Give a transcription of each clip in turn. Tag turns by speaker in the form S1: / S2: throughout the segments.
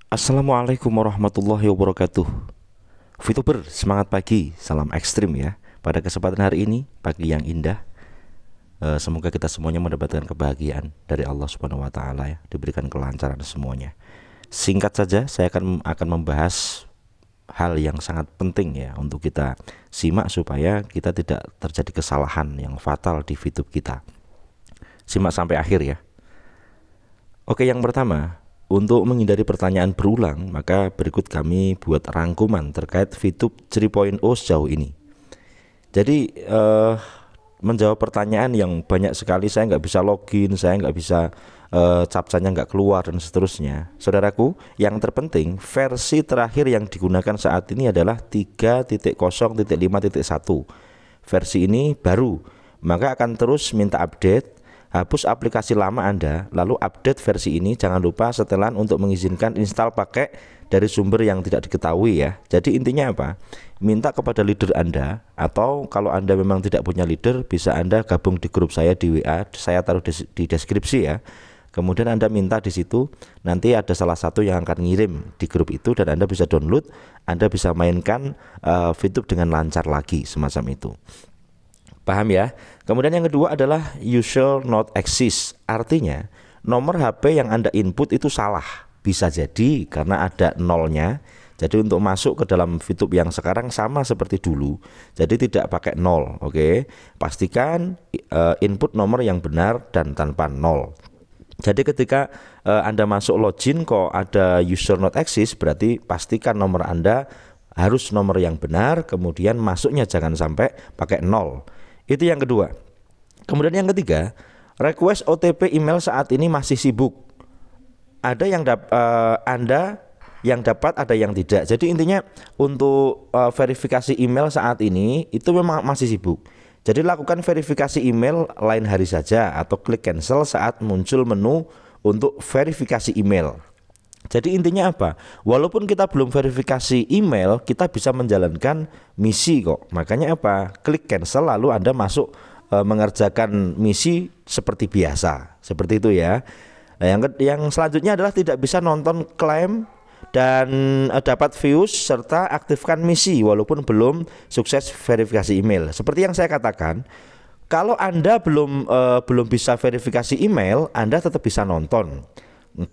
S1: Assalamualaikum warahmatullahi wabarakatuh. VTuber, semangat pagi, salam ekstrim ya. Pada kesempatan hari ini, pagi yang indah, semoga kita semuanya mendapatkan kebahagiaan dari Allah Subhanahu wa taala ya, diberikan kelancaran semuanya. Singkat saja, saya akan membahas hal yang sangat penting ya untuk kita simak supaya kita tidak terjadi kesalahan yang fatal di VTube kita. Simak sampai akhir ya. Oke, yang pertama, untuk menghindari pertanyaan berulang, maka berikut kami buat rangkuman terkait VTube 3.0 sejauh ini. Jadi menjawab pertanyaan yang banyak sekali, saya nggak bisa login, saya nggak bisa captchanya nggak keluar dan seterusnya. Saudaraku, yang terpenting versi terakhir yang digunakan saat ini adalah 3.0.5.1. Versi ini baru, maka akan terus minta update. Hapus aplikasi lama Anda, lalu update versi ini. Jangan lupa setelan untuk mengizinkan install pakai dari sumber yang tidak diketahui ya. Jadi intinya apa? Minta kepada leader Anda, atau kalau Anda memang tidak punya leader, bisa Anda gabung di grup saya di WA, saya taruh di deskripsi ya. Kemudian Anda minta di situ, nanti ada salah satu yang akan ngirim di grup itu dan Anda bisa download, Anda bisa mainkan VTube dengan lancar lagi, semacam itu. Paham ya? Kemudian yang kedua adalah user not exist. Artinya nomor HP yang Anda input itu salah. Bisa jadi karena ada nolnya. Jadi untuk masuk ke dalam VTube yang sekarang sama seperti dulu. Jadi tidak pakai nol. Oke. Pastikan input nomor yang benar dan tanpa nol. Jadi ketika Anda masuk login kok ada user not exist, berarti pastikan nomor Anda harus nomor yang benar. Kemudian masuknya jangan sampai pakai nol. Itu yang kedua. Kemudian yang ketiga, request OTP email saat ini masih sibuk. Ada yang Anda yang dapat, ada yang tidak. Jadi intinya untuk verifikasi email saat ini itu memang masih sibuk. Jadi lakukan verifikasi email lain hari saja atau klik cancel saat muncul menu untuk verifikasi email. Jadi intinya apa? Walaupun kita belum verifikasi email, kita bisa menjalankan misi kok. Makanya apa? Klik cancel lalu Anda masuk mengerjakan misi seperti biasa. Seperti itu ya. Nah, yang selanjutnya adalah tidak bisa nonton klaim dan dapat views serta aktifkan misi walaupun belum sukses verifikasi email. Seperti yang saya katakan, kalau Anda belum bisa verifikasi email, Anda tetap bisa nonton,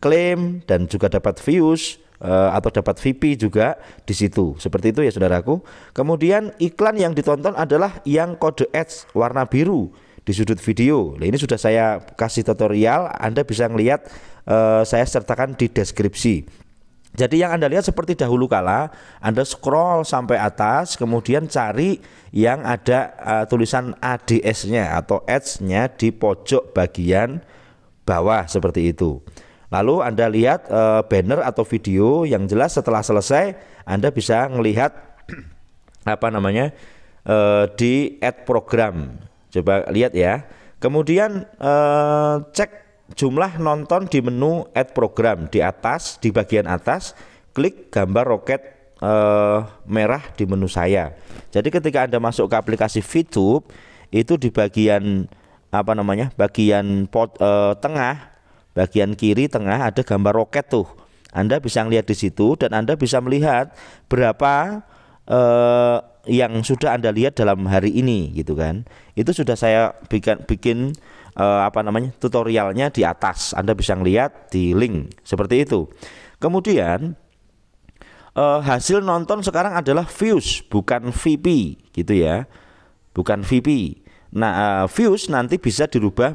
S1: klaim dan juga dapat views atau dapat VP juga di situ. Seperti itu ya saudaraku. Kemudian iklan yang ditonton adalah yang kode ads warna biru di sudut video. Nah, ini sudah saya kasih tutorial, Anda bisa ngelihat, saya sertakan di deskripsi. Jadi yang Anda lihat seperti dahulu kala, Anda scroll sampai atas, kemudian cari yang ada tulisan ADS-nya atau ads-nya di pojok bagian bawah seperti itu. Lalu Anda lihat banner atau video yang jelas. Setelah selesai Anda bisa melihat di add program. Coba lihat ya. Kemudian cek jumlah nonton di menu add program di atas, di bagian atas, klik gambar roket merah di menu saya. Jadi ketika Anda masuk ke aplikasi VTube itu di bagian bagian tengah, bagian kiri tengah ada gambar roket tuh. Anda bisa lihat di situ dan Anda bisa melihat berapa yang sudah Anda lihat dalam hari ini gitu kan. Itu sudah saya bikin tutorialnya di atas. Anda bisa lihat di link seperti itu. Kemudian hasil nonton sekarang adalah views bukan VP gitu ya. Bukan VP. Nah, views nanti bisa dirubah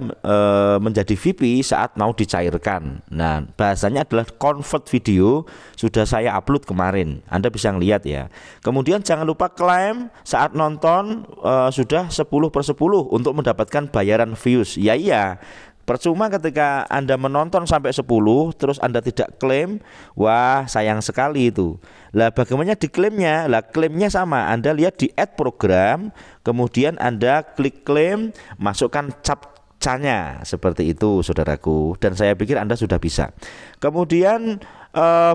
S1: menjadi VP saat mau dicairkan. Nah, bahasanya adalah convert video, sudah saya upload kemarin. Anda bisa ngelihat ya. Kemudian jangan lupa klaim saat nonton sudah 10/10 untuk mendapatkan bayaran views. Ya iya. Percuma ketika Anda menonton sampai 10 terus Anda tidak klaim, wah sayang sekali itu. Lah bagaimana diklaimnya? Lah klaimnya sama, Anda lihat di add program, kemudian Anda klik klaim, masukkan captchanya seperti itu saudaraku. Dan saya pikir Anda sudah bisa. Kemudian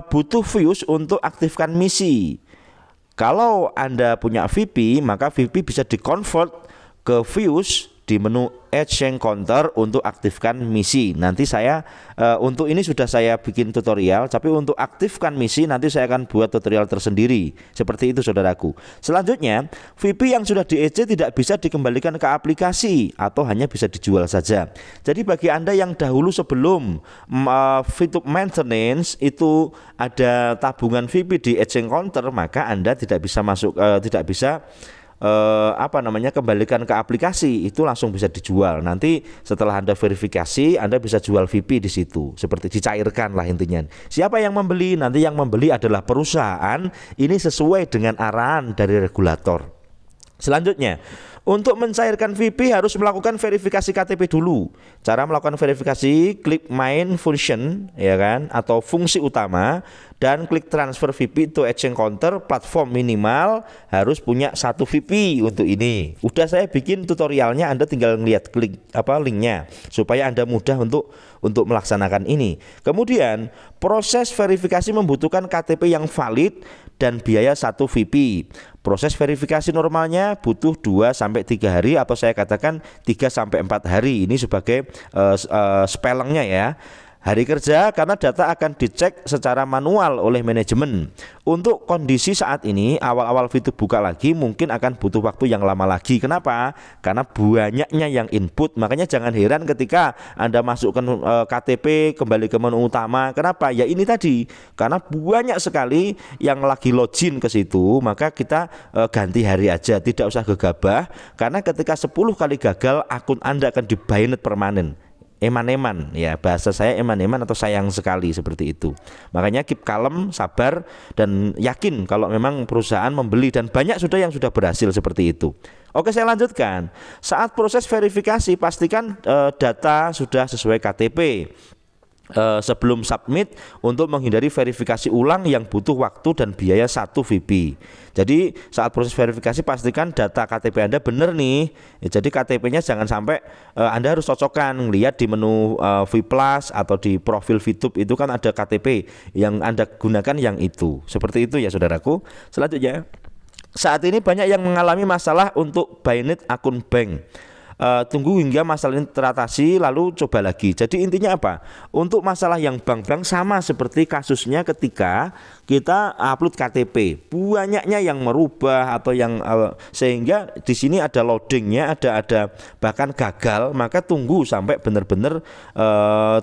S1: butuh views untuk aktifkan misi. Kalau Anda punya VP, maka VP bisa dikonvert ke views di menu Exchange Counter untuk aktifkan misi. Nanti saya untuk ini sudah saya bikin tutorial, tapi untuk aktifkan misi nanti saya akan buat tutorial tersendiri. Seperti itu saudaraku. Selanjutnya, VP yang sudah di EC tidak bisa dikembalikan ke aplikasi atau hanya bisa dijual saja. Jadi bagi Anda yang dahulu sebelum VTube maintenance itu ada tabungan VP di Exchange Counter, maka Anda tidak bisa masuk kembalikan ke aplikasi, itu langsung bisa dijual. Nanti setelah Anda verifikasi, Anda bisa jual VP di situ, seperti dicairkan lah intinya. Siapa yang membeli? Nanti yang membeli adalah perusahaan. Ini sesuai dengan arahan dari regulator. Selanjutnya, untuk mencairkan VP harus melakukan verifikasi KTP dulu. Cara melakukan verifikasi, klik main function ya kan, atau fungsi utama, dan klik transfer VP to Exchange Counter. Platform minimal harus punya 1 VP untuk ini. Udah saya bikin tutorialnya, Anda tinggal ngeliat klik linknya supaya Anda mudah untuk melaksanakan ini. Kemudian proses verifikasi membutuhkan KTP yang valid dan biaya 1 VP. Proses verifikasi normalnya butuh 2-3 hari, atau saya katakan 3-4 hari. Ini sebagai spellingnya ya. Hari kerja karena data akan dicek secara manual oleh manajemen. Untuk kondisi saat ini awal-awal VTube buka lagi mungkin akan butuh waktu yang lama lagi. Kenapa? Karena banyaknya yang input. Makanya jangan heran ketika Anda masukkan KTP kembali ke menu utama. Kenapa? Ya ini tadi, karena banyak sekali yang lagi login ke situ. Maka kita ganti hari aja, tidak usah gegabah. Karena ketika 10 kali gagal, akun Anda akan di-banned permanen. Eman-eman ya, bahasa saya eman-eman atau sayang sekali, seperti itu. Makanya keep kalem, sabar, dan yakin kalau memang perusahaan membeli, dan banyak sudah yang sudah berhasil seperti itu. Oke, saya lanjutkan. Saat proses verifikasi pastikan data sudah sesuai KTP sebelum submit untuk menghindari verifikasi ulang yang butuh waktu dan biaya 1 VP. Jadi saat proses verifikasi pastikan data KTP Anda benar nih. Jadi KTP-nya jangan sampai Anda harus cocokkan, lihat di menu V Plus atau di profil VTube itu kan ada KTP yang Anda gunakan yang itu. Seperti itu ya saudaraku. Selanjutnya, saat ini banyak yang mengalami masalah untuk banned akun bank. Tunggu hingga masalah ini teratasi lalu coba lagi. Jadi intinya apa? Untuk masalah yang bank-bank sama seperti kasusnya ketika kita upload KTP, banyaknya yang merubah atau yang sehingga di sini ada loadingnya, ada bahkan gagal. Maka tunggu sampai benar-benar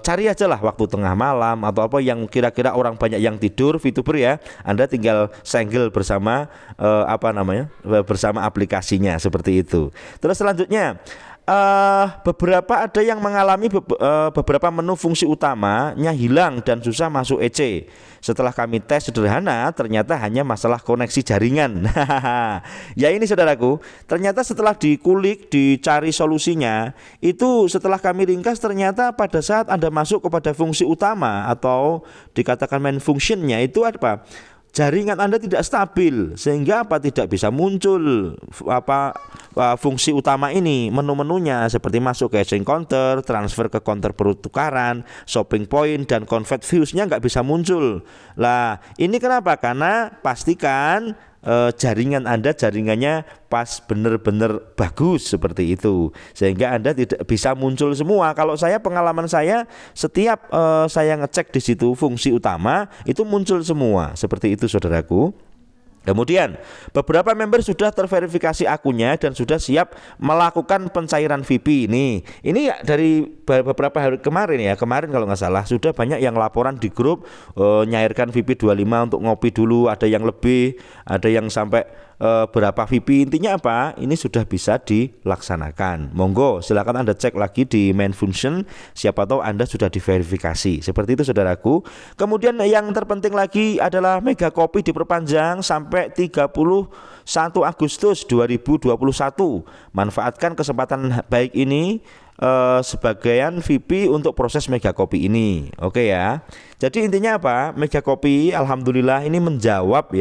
S1: cari aja lah waktu tengah malam atau apa yang kira-kira orang banyak yang tidur, VTuber ya. Anda tinggal single bersama bersama aplikasinya, seperti itu. Terus selanjutnya, beberapa ada yang mengalami beberapa menu fungsi utamanya hilang dan susah masuk EC. Setelah kami tes sederhana, ternyata hanya masalah koneksi jaringan. Ya ini saudaraku, ternyata setelah dikulik, dicari solusinya, itu setelah kami ringkas, ternyata pada saat Anda masuk kepada fungsi utama atau dikatakan main functionnya, itu apa? Jaringan Anda tidak stabil, sehingga tidak bisa muncul fungsi utama ini, menu-menunya seperti masuk ke Exchange Counter, transfer ke counter pertukaran, shopping point, dan convert views-nya nggak bisa muncul. Lah ini kenapa? Karena pastikan jaringan Anda jaringannya pas, benar-benar bagus seperti itu, sehingga Anda tidak bisa muncul semua. Kalau saya, pengalaman saya, setiap saya ngecek di situ fungsi utama itu muncul semua, seperti itu saudaraku. Kemudian beberapa member sudah terverifikasi akunnya dan sudah siap melakukan pencairan VP. Ini dari beberapa hari kemarin ya, kemarin kalau nggak salah sudah banyak yang laporan di grup nyairkan VP 25 untuk ngopi dulu, ada yang lebih, ada yang sampai berapa VP. Intinya apa? Ini sudah bisa dilaksanakan. Monggo silakan Anda cek lagi di main function, siapa tahu Anda sudah diverifikasi. Seperti itu saudaraku. Kemudian yang terpenting lagi adalah Mega Copy diperpanjang sampai 31 Agustus 2021. Manfaatkan kesempatan baik ini sebagian VIP untuk proses Mega Kopi ini. Oke ya. Jadi intinya apa? Mega Kopi alhamdulillah ini menjawab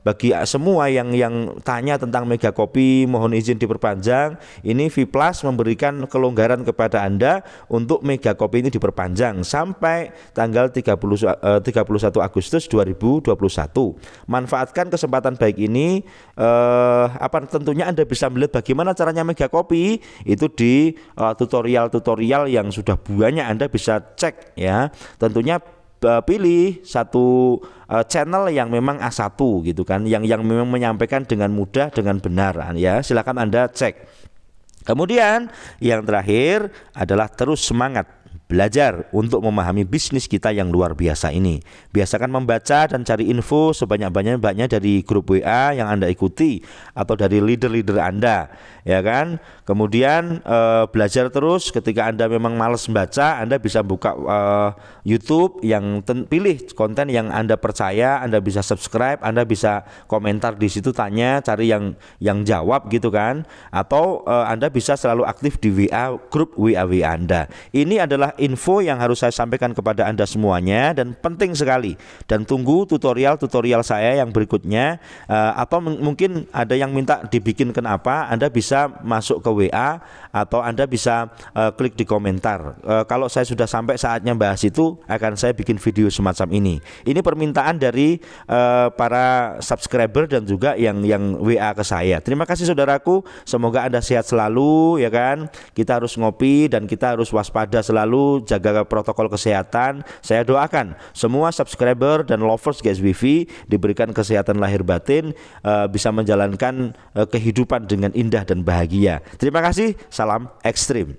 S1: bagi semua yang tanya tentang Mega Kopi, mohon izin diperpanjang. Ini Viplas memberikan kelonggaran kepada Anda untuk Mega Kopi ini diperpanjang sampai tanggal 31 Agustus 2021. Manfaatkan kesempatan baik ini. Tentunya Anda bisa melihat bagaimana caranya Mega Kopi itu di tutorial-tutorial yang sudah banyak. Anda bisa cek ya. Tentunya pilih satu channel yang memang A1 gitu kan, yang memang menyampaikan dengan mudah, dengan benar ya. Silakan Anda cek. Kemudian yang terakhir adalah terus semangat belajar untuk memahami bisnis kita yang luar biasa ini. Biasakan membaca dan cari info sebanyak-banyaknya dari grup WA yang Anda ikuti atau dari leader-leader Anda, ya kan? Kemudian belajar terus. Ketika Anda memang malas membaca, Anda bisa buka YouTube yang pilih konten yang Anda percaya, Anda bisa subscribe, Anda bisa komentar di situ, tanya, cari yang jawab gitu kan? Atau Anda bisa selalu aktif di WA, grup WA Anda. Ini adalah info yang harus saya sampaikan kepada Anda semuanya dan penting sekali. Dan tunggu tutorial saya yang berikutnya, atau mungkin ada yang minta dibikinkan apa, Anda bisa masuk ke WA atau Anda bisa klik di komentar. Kalau saya sudah sampai saatnya bahas itu, akan saya bikin video semacam ini. Ini permintaan dari para subscriber dan juga yang WA ke saya. Terima kasih saudaraku, semoga Anda sehat selalu ya kan. Kita harus ngopi dan kita harus waspada selalu, jaga protokol kesehatan. Saya doakan semua subscriber dan lovers GSWV diberikan kesehatan lahir batin, bisa menjalankan kehidupan dengan indah dan bahagia. Terima kasih, salam ekstrim.